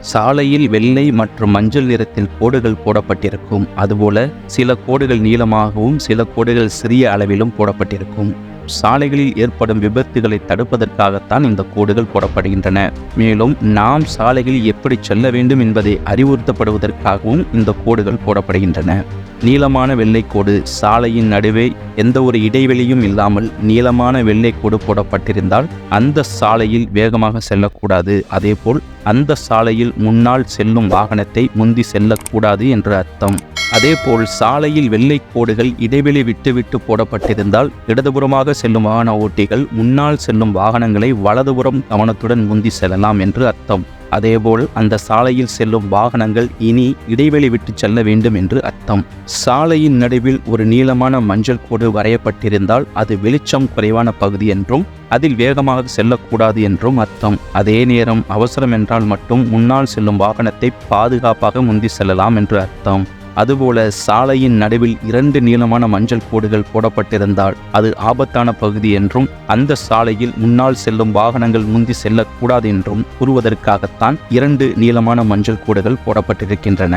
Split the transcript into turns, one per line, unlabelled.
சாலையில் வெள்ளை மற்றும் மஞ்சள் நிறத்தில் கோடுகள் போடப்பட்டிருக்கும். அதுபோல சில கோடுகள் நீளமாகவும் சில கோடுகள் சிறிய அளவிலும் போடப்பட்டிருக்கும். சாலைகளில் ஏற்படும் விபத்துகளை தடுப்பதற்காகத்தான் இந்த கோடுகள் போடப்படுகின்றன. மேலும் நாம் சாலைகளில் எப்படி செல்ல வேண்டும் என்பதை அறிவுறுத்தப்படுவதற்காகவும் இந்த கோடுகள் போடப்படுகின்றன. நீளமான வெள்ளைக்கோடு. சாலையின் நடுவே எந்த ஒரு இடைவெளியும் இல்லாமல் நீளமான வெள்ளைக்கோடு போடப்பட்டிருந்தால் அந்த சாலையில் வேகமாக செல்லக்கூடாது. அதேபோல் அந்த சாலையில் முன்னால் செல்லும் வாகனத்தை முந்தி செல்லக்கூடாது என்று அர்த்தம். அதேபோல் சாலையில் வெள்ளைக்கோடுகள் இடைவெளி விட்டு போடப்பட்டிருந்தால் இடதுபுறமாக செல்லும் வாகன ஓட்டிகள் முன்னால் செல்லும் வாகனங்களை வலதுபுறம் கவனத்துடன் முந்தி செல்லலாம் என்று அர்த்தம். அதேபோல் அந்த சாலையில் செல்லும் வாகனங்கள் இனி இடைவெளி விட்டு செல்ல வேண்டும் என்று அர்த்தம். சாலையின் நடுவில் ஒரு நீளமான மஞ்சள் கோடு வரையப்பட்டிருந்தால் அது வெளிச்சம் குறைவான பகுதி என்றும் அதில் வேகமாக செல்லக்கூடாது என்றும் அர்த்தம். அதே நேரம் அவசரம் என்றால் மட்டும் முன்னால் செல்லும் வாகனத்தை பாதுகாப்பாக முந்தி செல்லலாம் என்று அர்த்தம். அதுபோல சாலையின் நடுவில் 2 நீளமான மஞ்சள் கோடுகள் போடப்பட்டிருந்தால் அது ஆபத்தான பகுதி என்றும் அந்த சாலையில் முன்னால் செல்லும் வாகனங்கள் முந்தி செல்லக்கூடாது என்றும் கூறுவதற்காகத்தான் 2 நீளமான மஞ்சள் கோடுகள் போடப்பட்டிருக்கின்றன.